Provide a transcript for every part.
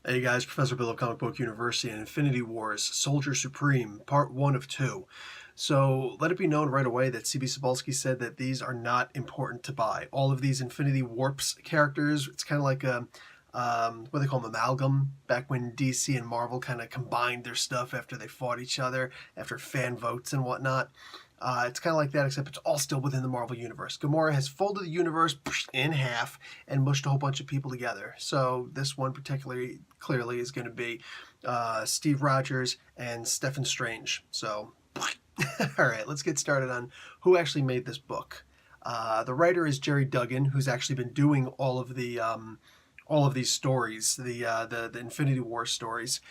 Hey guys, Professor Bill of Comic Book University and Infinity Wars, Soldier Supreme, Part 1 of 2. So let it be known right away that C.B. Cebulski said that these are not important to buy. All of these Infinity Warps characters, it's kind of like a, what they call them, amalgam, back when DC and Marvel kind of combined their stuff after they fought each other, after fan votes and whatnot. It's kind of like that, except it's all still within the Marvel Universe. Gamora has folded the universe in half and mushed a whole bunch of people together. So this one particularly clearly is going to be Steve Rogers and Stephen Strange. So, all right, let's get started on who actually made this book. The writer is Jerry Duggan, who's actually been doing all of these stories, the Infinity War stories.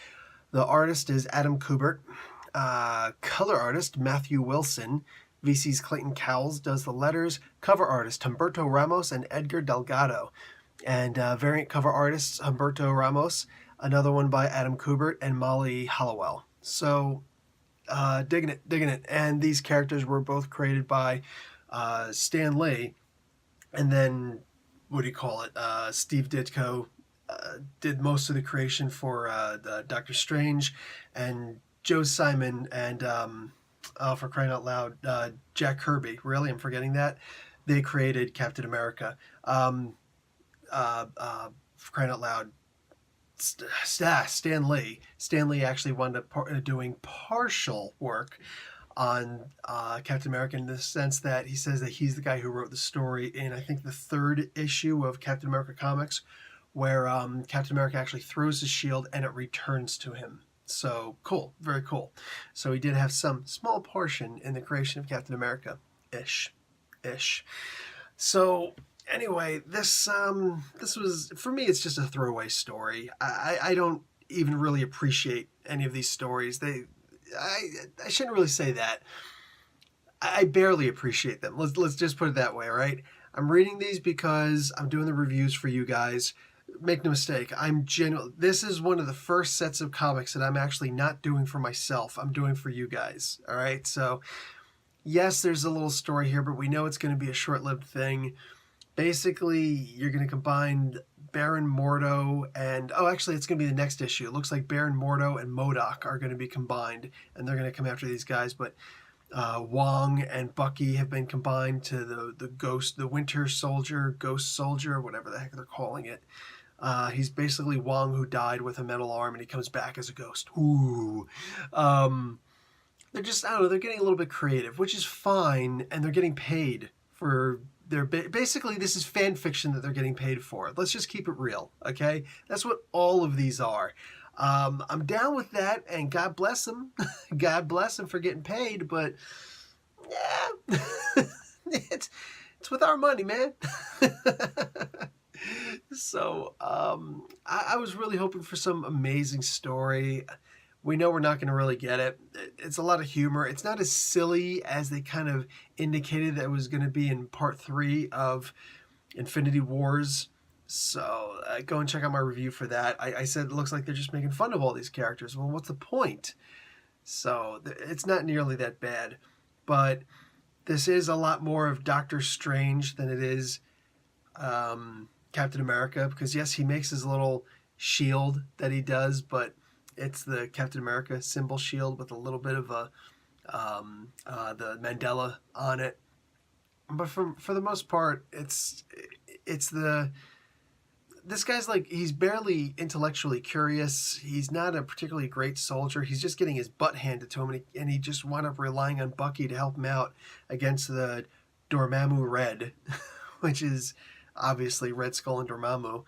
The artist is Adam Kubert. Color artist Matthew Wilson. VC's Clayton Cowles does the letters. Cover artist Humberto Ramos and Edgar Delgado. And variant cover artists Humberto Ramos, another one by Adam Kubert and Molly Hollowell. So, digging it. And these characters were both created by Stan Lee, and then, Steve Ditko did most of the creation for Doctor Strange, and Joe Simon and, for crying out loud, Jack Kirby. Really? I'm forgetting that? They created Captain America. For crying out loud, Stan Lee. Stan Lee actually wound up doing partial work on Captain America, in the sense that he says that he's the guy who wrote the story in, I think, the third issue of Captain America Comics, where Captain America actually throws his shield and it returns to him. So, cool. Very cool. So he did have some small portion in the creation of Captain America. Ish. So, anyway, this was, for me, it's just a throwaway story. I don't even really appreciate any of these stories. I shouldn't really say that. I barely appreciate them. Let's just put it that way, right? I'm reading these because I'm doing the reviews for you guys. Make no mistake, this is one of the first sets of comics that I'm actually not doing for myself. I'm doing for you guys, all right? So, yes, there's a little story here, but we know it's going to be a short-lived thing. Basically, you're going to combine Baron Mordo and... Oh, actually, it's going to be the next issue. It looks like Baron Mordo and MODOK are going to be combined, and they're going to come after these guys, but... Wong and Bucky have been combined to the Winter Soldier, Ghost Soldier, whatever the heck they're calling it. He's basically Wong who died with a metal arm, and he comes back as a ghost. Ooh. They're just, I don't know, they're getting a little bit creative, which is fine, and they're getting paid for their... Basically, this is fan fiction that they're getting paid for. Let's just keep it real, okay? That's what all of these are. I'm down with that, and God bless them. God bless them for getting paid, but yeah, it's with our money, man. So, I was really hoping for some amazing story. We know we're not going to really get it. It's a lot of humor. It's not as silly as they kind of indicated that it was going to be in part 3 of Infinity Wars. So go and check out my review for that. I said it looks like they're just making fun of all these characters. Well, what's the point? So it's not nearly that bad. But this is a lot more of Doctor Strange than it is Captain America. Because, yes, he makes his little shield that he does, but it's the Captain America symbol shield with a little bit of the Mandela on it. But for the most part, it's this guy's like, he's barely intellectually curious. He's not a particularly great soldier. He's just getting his butt handed to him, and he just wound up relying on Bucky to help him out against the Dormammu Red, which is obviously Red Skull and Dormammu.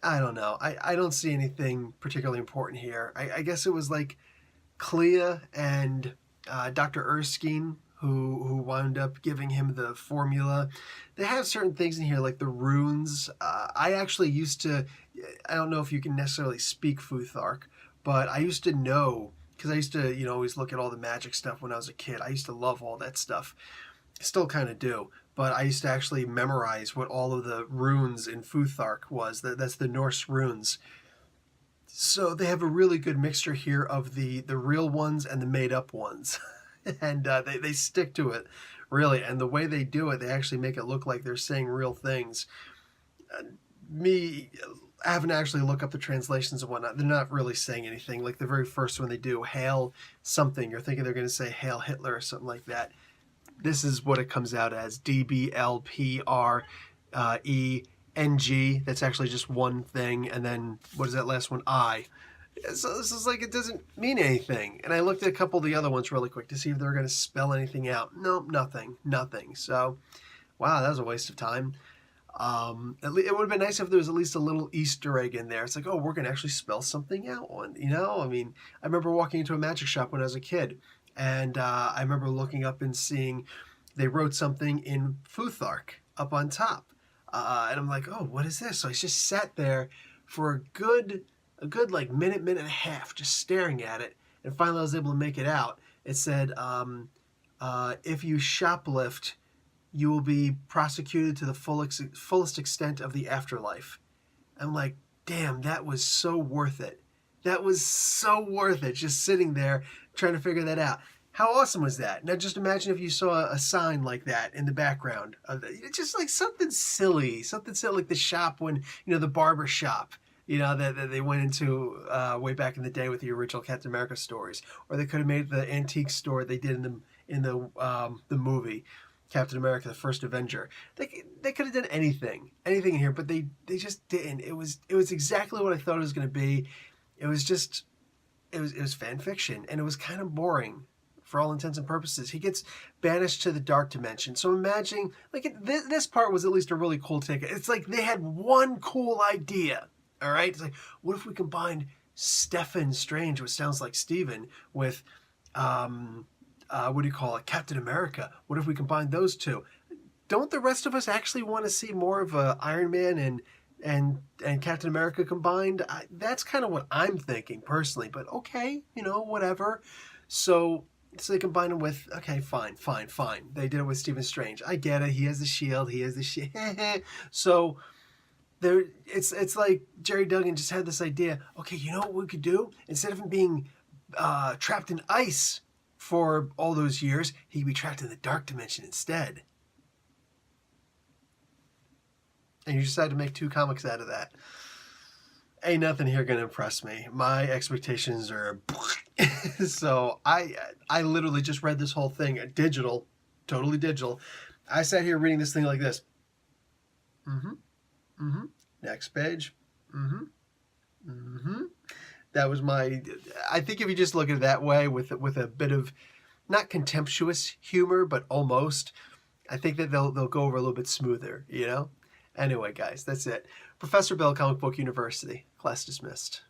I don't know. I don't see anything particularly important here. I guess it was like Clea and Dr. Erskine who wound up giving him the formula. They have certain things in here, like the runes. I actually used to... I don't know if you can necessarily speak Futhark, but I used to know, because I used to, always look at all the magic stuff when I was a kid. I used to love all that stuff. Still kind of do. But I used to actually memorize what all of the runes in Futhark was. That's the Norse runes. So they have a really good mixture here of the real ones and the made-up ones. And they stick to it, really. And the way they do it, they actually make it look like they're saying real things. me having to actually look up the translations and whatnot, they're not really saying anything. Like the very first one they do, Hail something, you're thinking they're going to say Hail Hitler or something like that. This is what it comes out as, DBLPRENG. That's actually just one thing, and then what is that last one? I. So this is like, it doesn't mean anything. And I looked at a couple of the other ones really quick to see if they were going to spell anything out. Nope, nothing. So, wow, that was a waste of time. It would have been nice if there was at least a little Easter egg in there. It's like, oh, we're going to actually spell something out. You know, I mean, I remember walking into a magic shop when I was a kid, and I remember looking up and seeing they wrote something in Futhark up on top. And I'm like, oh, what is this? So I just sat there for a good like minute and a half just staring at it, and finally I was able to make it out. It said, if you shoplift, you will be prosecuted to the fullest extent of the afterlife. I'm like, damn, that was so worth it. That was so worth it, just sitting there trying to figure that out. How awesome was that? Now just imagine if you saw a sign like that in the background. Just like something silly like the shop when, the barber shop, that they went into way back in the day with the original Captain America stories. Or they could have made the antique store they did in the movie. Captain America, the First Avenger. They could have done anything in here, but they just didn't. It was exactly what I thought it was going to be. It was fan fiction, and it was kind of boring for all intents and purposes. He gets banished to the dark dimension. So imagine, this part was at least a really cool take. It's like they had one cool idea. All right, it's like, what if we combined Stephen Strange, which sounds like Steven, with what do you call it, Captain America? What if we combine those two? Don't the rest of us actually want to see more of Iron Man and Captain America combined? That's kind of what I'm thinking personally, but okay, whatever. So they combine them with, okay, fine. They did it with Stephen Strange. I get it. He has the shield. So it's like Jerry Duggan just had this idea. Okay, you know what we could do? Instead of him being trapped in ice for all those years, he could be trapped in the dark dimension instead. And you decided to make 2 comics out of that. Ain't nothing here gonna impress me. My expectations are so I literally just read this whole thing digital, totally digital. I sat here reading this thing like this. Next page. That was I think if you just look at it that way with a bit of not contemptuous humor, but almost, I think that they'll go over a little bit smoother, Anyway, guys, that's it. Professor Bill, Comic Book University. Class dismissed.